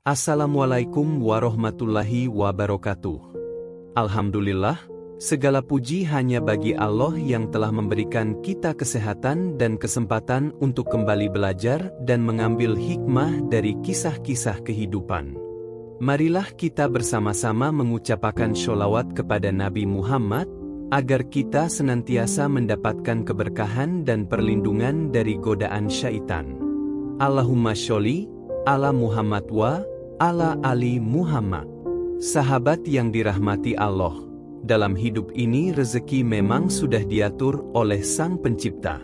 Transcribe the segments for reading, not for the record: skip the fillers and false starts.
Assalamualaikum warahmatullahi wabarakatuh. Alhamdulillah, segala puji hanya bagi Allah yang telah memberikan kita kesehatan dan kesempatan untuk kembali belajar dan mengambil hikmah dari kisah-kisah kehidupan. Marilah kita bersama-sama mengucapkan sholawat kepada Nabi Muhammad, agar kita senantiasa mendapatkan keberkahan dan perlindungan dari godaan syaitan. Allahumma sholli ala Muhammad wa ala ali Muhammad. Sahabat yang dirahmati Allah, dalam hidup ini rezeki memang sudah diatur oleh Sang Pencipta.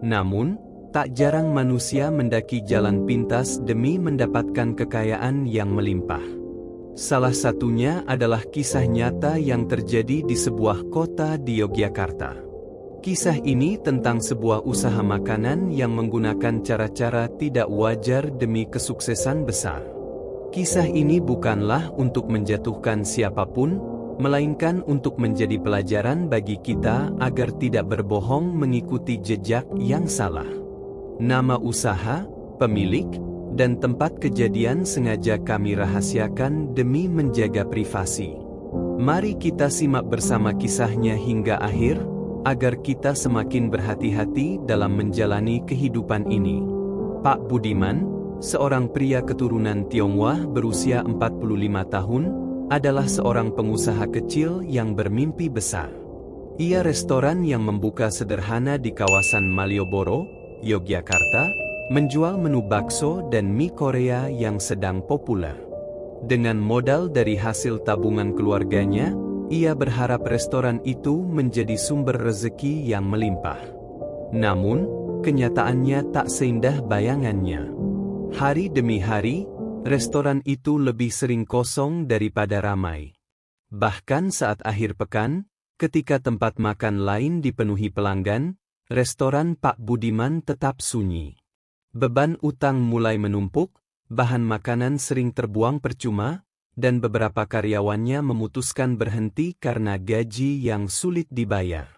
Namun, tak jarang manusia mendaki jalan pintas demi mendapatkan kekayaan yang melimpah. Salah satunya adalah kisah nyata yang terjadi di sebuah kota di Yogyakarta. Kisah ini tentang sebuah usaha makanan yang menggunakan cara-cara tidak wajar demi kesuksesan besar. Kisah ini bukanlah untuk menjatuhkan siapapun, melainkan untuk menjadi pelajaran bagi kita agar tidak berbohong mengikuti jejak yang salah. Nama usaha, pemilik, dan tempat kejadian sengaja kami rahasiakan demi menjaga privasi. Mari kita simak bersama kisahnya hingga akhir, agar kita semakin berhati-hati dalam menjalani kehidupan ini. Pak Budiman, seorang pria keturunan Tionghoa berusia 45 tahun, adalah seorang pengusaha kecil yang bermimpi besar. Ia restoran yang membuka sederhana di kawasan Malioboro, Yogyakarta, menjual menu bakso dan mie Korea yang sedang populer. Dengan modal dari hasil tabungan keluarganya, ia berharap restoran itu menjadi sumber rezeki yang melimpah. Namun, kenyataannya tak seindah bayangannya. Hari demi hari, restoran itu lebih sering kosong daripada ramai. Bahkan saat akhir pekan, ketika tempat makan lain dipenuhi pelanggan, restoran Pak Budiman tetap sunyi. Beban utang mulai menumpuk, bahan makanan sering terbuang percuma, dan beberapa karyawannya memutuskan berhenti karena gaji yang sulit dibayar.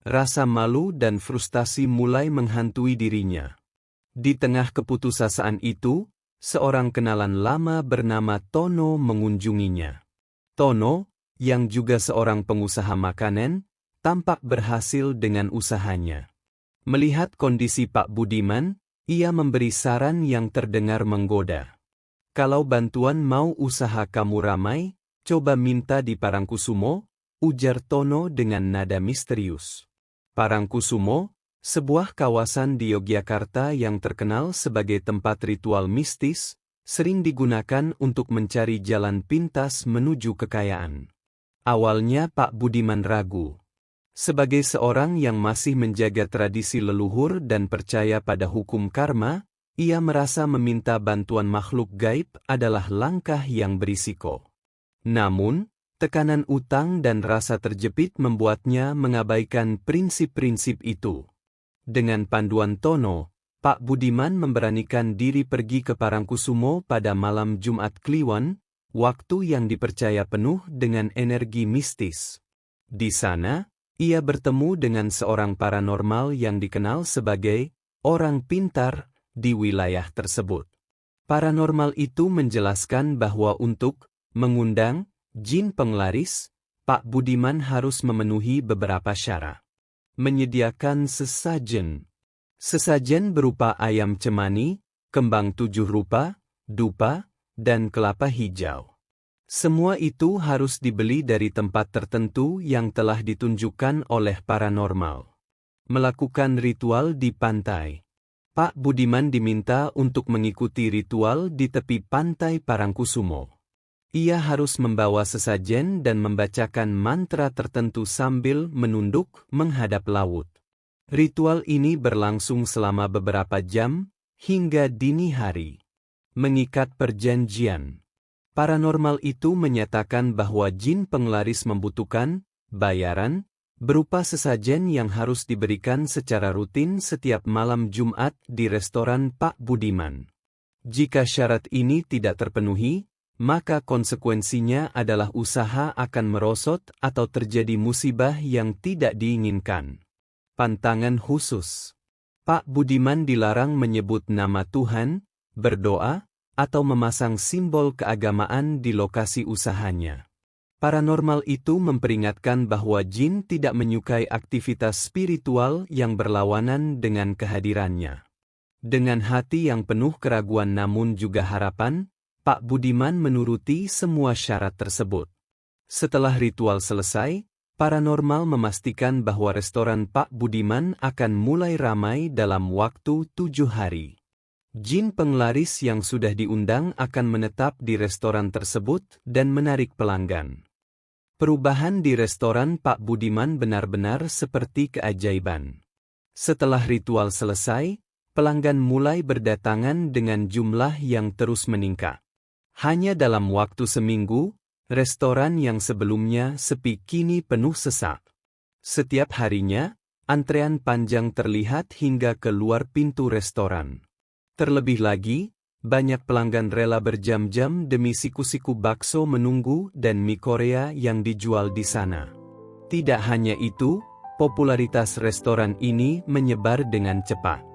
Rasa malu dan frustasi mulai menghantui dirinya. Di tengah keputusasaan itu, seorang kenalan lama bernama Tono mengunjunginya. Tono, yang juga seorang pengusaha makanan, tampak berhasil dengan usahanya. Melihat kondisi Pak Budiman, ia memberi saran yang terdengar menggoda. Kalau bantuan mau usaha kamu ramai, coba minta di Parangkusumo, ujar Tono dengan nada misterius. Parangkusumo, sebuah kawasan di Yogyakarta yang terkenal sebagai tempat ritual mistis, sering digunakan untuk mencari jalan pintas menuju kekayaan. Awalnya Pak Budiman ragu. Sebagai seorang yang masih menjaga tradisi leluhur dan percaya pada hukum karma, ia merasa meminta bantuan makhluk gaib adalah langkah yang berisiko. Namun, tekanan utang dan rasa terjepit membuatnya mengabaikan prinsip-prinsip itu. Dengan panduan Tono, Pak Budiman memberanikan diri pergi ke Parangkusumo pada malam Jumat Kliwon, waktu yang dipercaya penuh dengan energi mistis. Di sana, ia bertemu dengan seorang paranormal yang dikenal sebagai orang pintar di wilayah tersebut. Paranormal itu menjelaskan bahwa untuk mengundang jin penglaris, Pak Budiman harus memenuhi beberapa syarat. Menyediakan sesajen. Sesajen berupa ayam cemani, kembang 7 rupa, dupa, dan kelapa hijau. Semua itu harus dibeli dari tempat tertentu yang telah ditunjukkan oleh paranormal. Melakukan ritual di pantai. Pak Budiman diminta untuk mengikuti ritual di tepi pantai Parangkusumo. Ia harus membawa sesajen dan membacakan mantra tertentu sambil menunduk menghadap laut. Ritual ini berlangsung selama beberapa jam, hingga dini hari. Mengikat perjanjian. Paranormal itu menyatakan bahwa jin penglaris membutuhkan bayaran berupa sesajen yang harus diberikan secara rutin setiap malam Jumat di restoran Pak Budiman. Jika syarat ini tidak terpenuhi, maka konsekuensinya adalah usaha akan merosot atau terjadi musibah yang tidak diinginkan. Pantangan khusus. Pak Budiman dilarang menyebut nama Tuhan, berdoa, atau memasang simbol keagamaan di lokasi usahanya. Paranormal itu memperingatkan bahwa jin tidak menyukai aktivitas spiritual yang berlawanan dengan kehadirannya. Dengan hati yang penuh keraguan namun juga harapan, Pak Budiman menuruti semua syarat tersebut. Setelah ritual selesai, paranormal memastikan bahwa restoran Pak Budiman akan mulai ramai dalam waktu 7 hari. Jin penglaris yang sudah diundang akan menetap di restoran tersebut dan menarik pelanggan. Perubahan di restoran Pak Budiman benar-benar seperti keajaiban. Setelah ritual selesai, pelanggan mulai berdatangan dengan jumlah yang terus meningkat. Hanya dalam waktu seminggu, restoran yang sebelumnya sepi kini penuh sesak. Setiap harinya, antrean panjang terlihat hingga keluar pintu restoran. Terlebih lagi, banyak pelanggan rela berjam-jam demi siku-siku bakso menunggu dan mie Korea yang dijual di sana. Tidak hanya itu, popularitas restoran ini menyebar dengan cepat.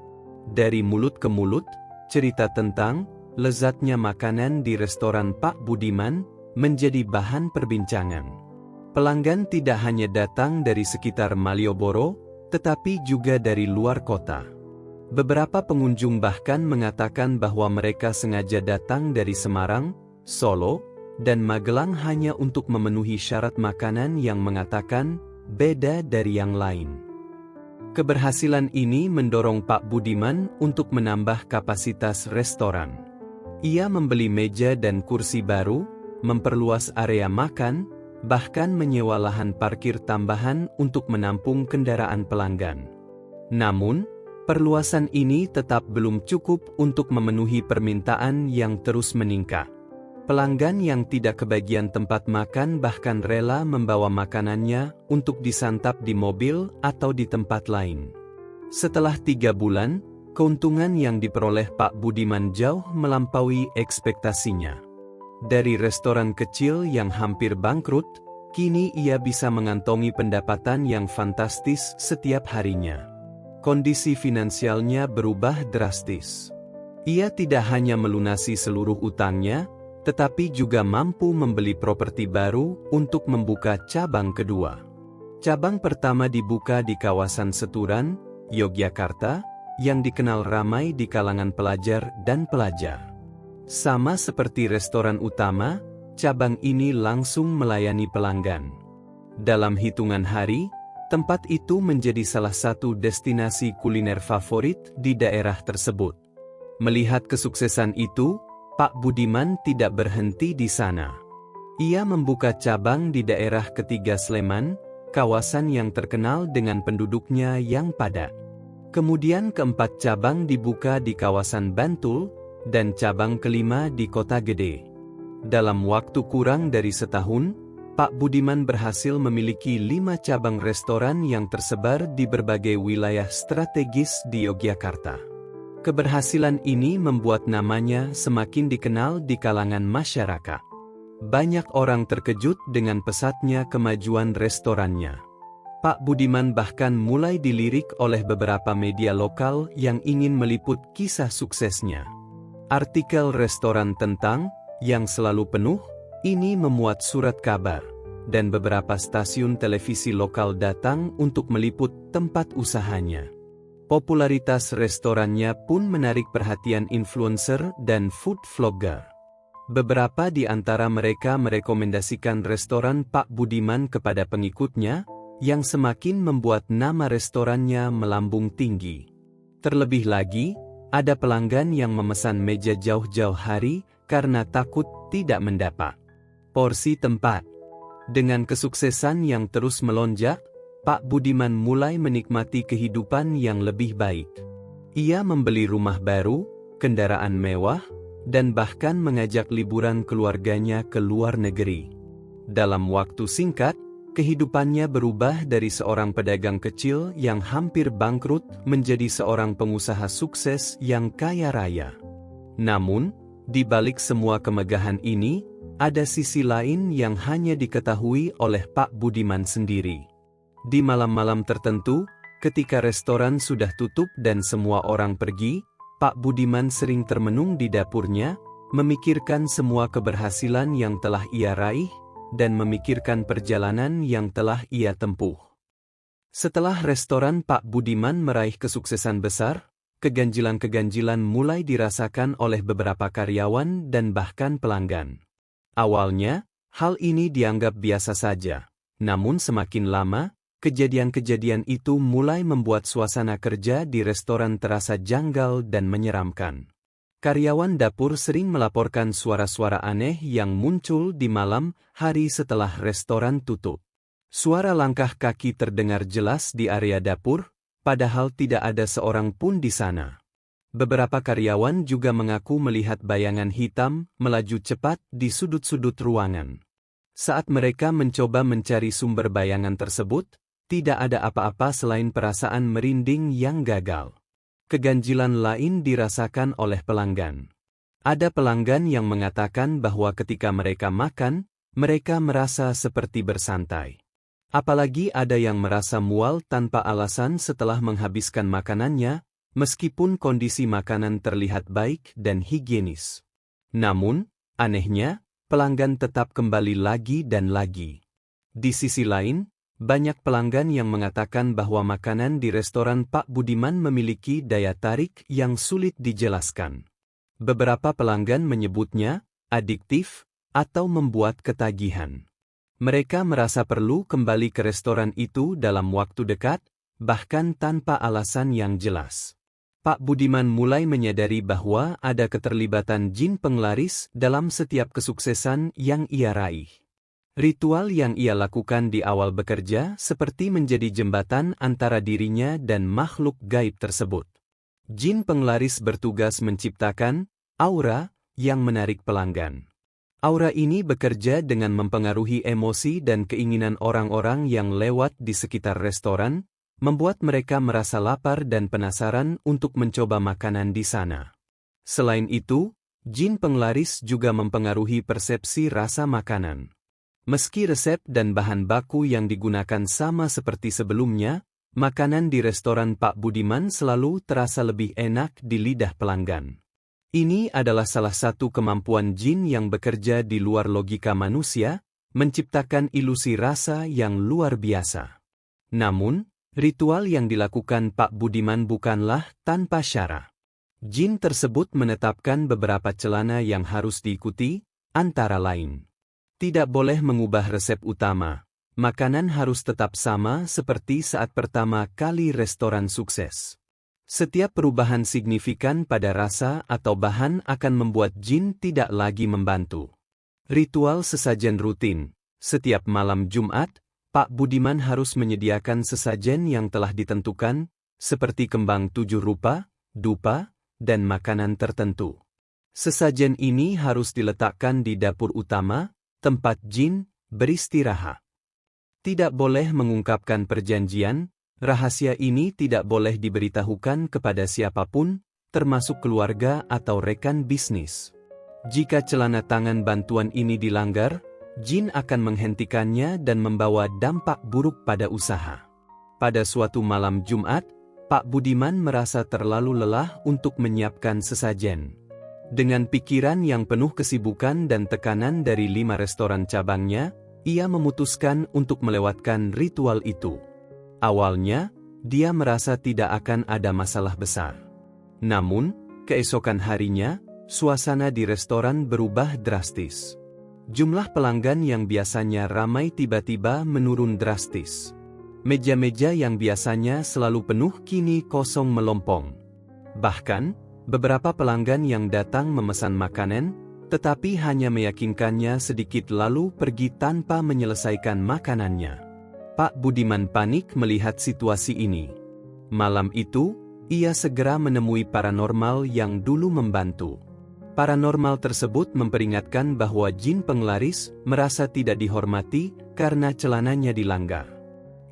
Dari mulut ke mulut, cerita tentang lezatnya makanan di restoran Pak Budiman menjadi bahan perbincangan. Pelanggan tidak hanya datang dari sekitar Malioboro, tetapi juga dari luar kota. Beberapa pengunjung bahkan mengatakan bahwa mereka sengaja datang dari Semarang, Solo, dan Magelang hanya untuk memenuhi syarat makanan yang mengatakan beda dari yang lain. Keberhasilan ini mendorong Pak Budiman untuk menambah kapasitas restoran. Ia membeli meja dan kursi baru, memperluas area makan, bahkan menyewa lahan parkir tambahan untuk menampung kendaraan pelanggan. Namun, perluasan ini tetap belum cukup untuk memenuhi permintaan yang terus meningkat. Pelanggan yang tidak kebagian tempat makan bahkan rela membawa makanannya untuk disantap di mobil atau di tempat lain. Setelah 3 bulan, keuntungan yang diperoleh Pak Budiman jauh melampaui ekspektasinya. Dari restoran kecil yang hampir bangkrut, kini ia bisa mengantongi pendapatan yang fantastis setiap harinya. Kondisi finansialnya berubah drastis. Ia tidak hanya melunasi seluruh utangnya, tetapi juga mampu membeli properti baru untuk membuka cabang kedua. Cabang pertama dibuka di kawasan Seturan, Yogyakarta, yang dikenal ramai di kalangan pelajar dan pelajar. Sama seperti restoran utama, cabang ini langsung melayani pelanggan. Dalam hitungan hari, tempat itu menjadi salah satu destinasi kuliner favorit di daerah tersebut. Melihat kesuksesan itu, Pak Budiman tidak berhenti di sana. Ia membuka cabang di daerah ketiga Sleman, kawasan yang terkenal dengan penduduknya yang padat. Kemudian keempat cabang dibuka di kawasan Bantul, dan cabang kelima di Kota Gede. Dalam waktu kurang dari setahun, Pak Budiman berhasil memiliki 5 cabang restoran yang tersebar di berbagai wilayah strategis di Yogyakarta. Keberhasilan ini membuat namanya semakin dikenal di kalangan masyarakat. Banyak orang terkejut dengan pesatnya kemajuan restorannya. Pak Budiman bahkan mulai dilirik oleh beberapa media lokal yang ingin meliput kisah suksesnya. Artikel restoran tentang yang selalu penuh ini memuat surat kabar, dan beberapa stasiun televisi lokal datang untuk meliput tempat usahanya. Popularitas restorannya pun menarik perhatian influencer dan food vlogger. Beberapa di antara mereka merekomendasikan restoran Pak Budiman kepada pengikutnya, yang semakin membuat nama restorannya melambung tinggi. Terlebih lagi, ada pelanggan yang memesan meja jauh-jauh hari karena takut tidak mendapat porsi tempat. Dengan kesuksesan yang terus melonjak, Pak Budiman mulai menikmati kehidupan yang lebih baik. Ia membeli rumah baru, kendaraan mewah, dan bahkan mengajak liburan keluarganya ke luar negeri. Dalam waktu singkat, kehidupannya berubah dari seorang pedagang kecil yang hampir bangkrut menjadi seorang pengusaha sukses yang kaya raya. Namun, di balik semua kemegahan ini, ada sisi lain yang hanya diketahui oleh Pak Budiman sendiri. Di malam-malam tertentu, ketika restoran sudah tutup dan semua orang pergi, Pak Budiman sering termenung di dapurnya, memikirkan semua keberhasilan yang telah ia raih, dan memikirkan perjalanan yang telah ia tempuh. Setelah restoran Pak Budiman meraih kesuksesan besar, keganjilan-keganjilan mulai dirasakan oleh beberapa karyawan dan bahkan pelanggan. Awalnya, hal ini dianggap biasa saja. Namun semakin lama, kejadian-kejadian itu mulai membuat suasana kerja di restoran terasa janggal dan menyeramkan. Karyawan dapur sering melaporkan suara-suara aneh yang muncul di malam hari setelah restoran tutup. Suara langkah kaki terdengar jelas di area dapur, padahal tidak ada seorang pun di sana. Beberapa karyawan juga mengaku melihat bayangan hitam melaju cepat di sudut-sudut ruangan. Saat mereka mencoba mencari sumber bayangan tersebut, tidak ada apa-apa selain perasaan merinding yang gagal. Keganjilan lain dirasakan oleh pelanggan. Ada pelanggan yang mengatakan bahwa ketika mereka makan, mereka merasa seperti bersantai. Apalagi ada yang merasa mual tanpa alasan setelah menghabiskan makanannya, meskipun kondisi makanan terlihat baik dan higienis. Namun, anehnya, pelanggan tetap kembali lagi dan lagi. Di sisi lain, banyak pelanggan yang mengatakan bahwa makanan di restoran Pak Budiman memiliki daya tarik yang sulit dijelaskan. Beberapa pelanggan menyebutnya adiktif atau membuat ketagihan. Mereka merasa perlu kembali ke restoran itu dalam waktu dekat, bahkan tanpa alasan yang jelas. Pak Budiman mulai menyadari bahwa ada keterlibatan jin penglaris dalam setiap kesuksesan yang ia raih. Ritual yang ia lakukan di awal bekerja seperti menjadi jembatan antara dirinya dan makhluk gaib tersebut. Jin penglaris bertugas menciptakan aura yang menarik pelanggan. Aura ini bekerja dengan mempengaruhi emosi dan keinginan orang-orang yang lewat di sekitar restoran, membuat mereka merasa lapar dan penasaran untuk mencoba makanan di sana. Selain itu, jin penglaris juga mempengaruhi persepsi rasa makanan. Meski resep dan bahan baku yang digunakan sama seperti sebelumnya, makanan di restoran Pak Budiman selalu terasa lebih enak di lidah pelanggan. Ini adalah salah satu kemampuan jin yang bekerja di luar logika manusia, menciptakan ilusi rasa yang luar biasa. Namun, ritual yang dilakukan Pak Budiman bukanlah tanpa syarat. Jin tersebut menetapkan beberapa celana yang harus diikuti, antara lain. Tidak boleh mengubah resep utama. Makanan harus tetap sama seperti saat pertama kali restoran sukses. Setiap perubahan signifikan pada rasa atau bahan akan membuat jin tidak lagi membantu. Ritual sesajen rutin. Setiap malam Jumat, Pak Budiman harus menyediakan sesajen yang telah ditentukan, seperti kembang 7 rupa, dupa, dan makanan tertentu. Sesajen ini harus diletakkan di dapur utama, tempat jin beristirahat. Tidak boleh mengungkapkan perjanjian. Rahasia ini tidak boleh diberitahukan kepada siapapun, termasuk keluarga atau rekan bisnis. Jika celana tangan bantuan ini dilanggar, jin akan menghentikannya dan membawa dampak buruk pada usaha. Pada suatu malam Jumat, Pak Budiman merasa terlalu lelah untuk menyiapkan sesajen. Dengan pikiran yang penuh kesibukan dan tekanan dari 5 restoran cabangnya, ia memutuskan untuk melewatkan ritual itu. Awalnya, dia merasa tidak akan ada masalah besar. Namun, keesokan harinya, suasana di restoran berubah drastis. Jumlah pelanggan yang biasanya ramai tiba-tiba menurun drastis. Meja-meja yang biasanya selalu penuh kini kosong melompong. Bahkan, beberapa pelanggan yang datang memesan makanan, tetapi hanya meyakinkannya sedikit lalu pergi tanpa menyelesaikan makanannya. Pak Budiman panik melihat situasi ini. Malam itu, ia segera menemui paranormal yang dulu membantu. Paranormal tersebut memperingatkan bahwa jin penglaris merasa tidak dihormati karena celananya dilanggar.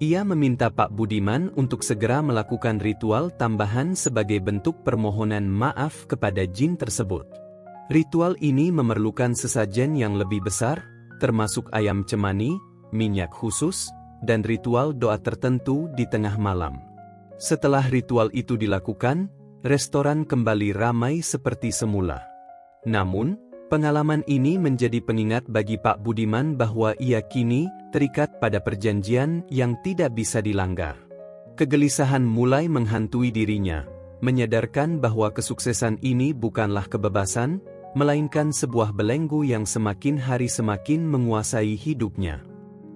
Ia meminta Pak Budiman untuk segera melakukan ritual tambahan sebagai bentuk permohonan maaf kepada jin tersebut. Ritual ini memerlukan sesajen yang lebih besar, termasuk ayam cemani, minyak khusus, dan ritual doa tertentu di tengah malam. Setelah ritual itu dilakukan, restoran kembali ramai seperti semula. Namun, Pengalaman ini menjadi pengingat bagi Pak Budiman bahwa ia kini terikat pada perjanjian yang tidak bisa dilanggar. Kegelisahan mulai menghantui dirinya, menyadarkan bahwa kesuksesan ini bukanlah kebebasan, melainkan sebuah belenggu yang semakin hari semakin menguasai hidupnya.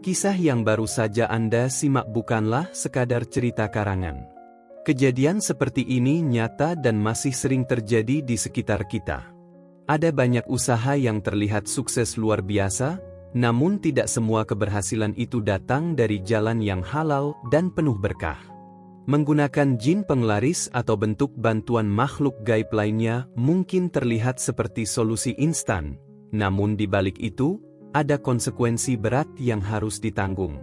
Kisah yang baru saja Anda simak bukanlah sekadar cerita karangan. Kejadian seperti ini nyata dan masih sering terjadi di sekitar kita. Ada banyak usaha yang terlihat sukses luar biasa, namun tidak semua keberhasilan itu datang dari jalan yang halal dan penuh berkah. Menggunakan jin penglaris atau bentuk bantuan makhluk gaib lainnya mungkin terlihat seperti solusi instan, namun di balik itu, ada konsekuensi berat yang harus ditanggung.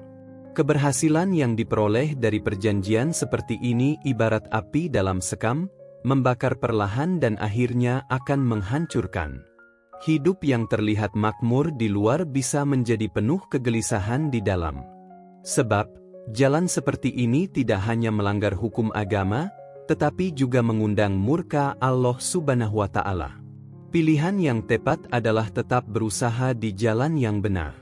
Keberhasilan yang diperoleh dari perjanjian seperti ini ibarat api dalam sekam, membakar perlahan dan akhirnya akan menghancurkan. Hidup yang terlihat makmur di luar bisa menjadi penuh kegelisahan di dalam. Sebab, jalan seperti ini tidak hanya melanggar hukum agama, tetapi juga mengundang murka Allah Subhanahu wa Ta'ala. Pilihan yang tepat adalah tetap berusaha di jalan yang benar.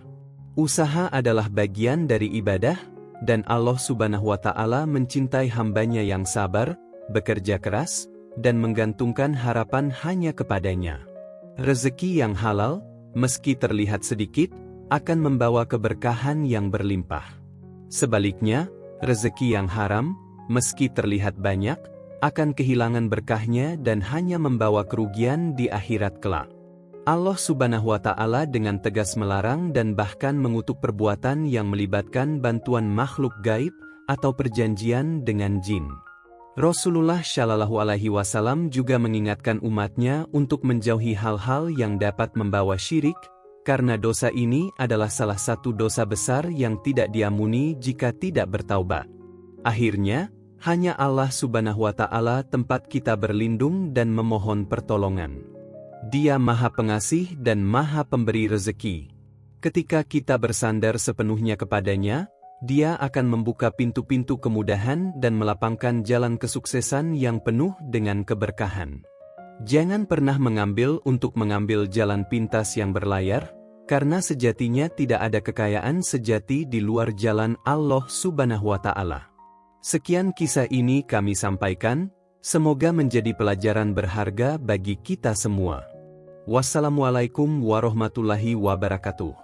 Usaha adalah bagian dari ibadah, dan Allah Subhanahu wa Ta'ala mencintai hambanya yang sabar, bekerja keras, dan menggantungkan harapan hanya kepadanya. Rezeki yang halal, meski terlihat sedikit, akan membawa keberkahan yang berlimpah. Sebaliknya, rezeki yang haram, meski terlihat banyak, akan kehilangan berkahnya dan hanya membawa kerugian di akhirat kelak. Allah Subhanahu wa Ta'ala dengan tegas melarang dan bahkan mengutuk perbuatan yang melibatkan bantuan makhluk gaib atau perjanjian dengan jin. Rasulullah Shallallahu Alaihi Wasallam juga mengingatkan umatnya untuk menjauhi hal-hal yang dapat membawa syirik, karena dosa ini adalah salah satu dosa besar yang tidak diampuni jika tidak bertaubat. Akhirnya, hanya Allah Subhanahu wa Ta'ala tempat kita berlindung dan memohon pertolongan. Dia Maha Pengasih dan Maha Pemberi rezeki. Ketika kita bersandar sepenuhnya kepadanya, Dia akan membuka pintu-pintu kemudahan dan melapangkan jalan kesuksesan yang penuh dengan keberkahan. Jangan pernah mengambil jalan pintas yang berlayar, karena sejatinya tidak ada kekayaan sejati di luar jalan Allah Subhanahu wa Ta'ala. Sekian kisah ini kami sampaikan, semoga menjadi pelajaran berharga bagi kita semua. Wassalamualaikum warahmatullahi wabarakatuh.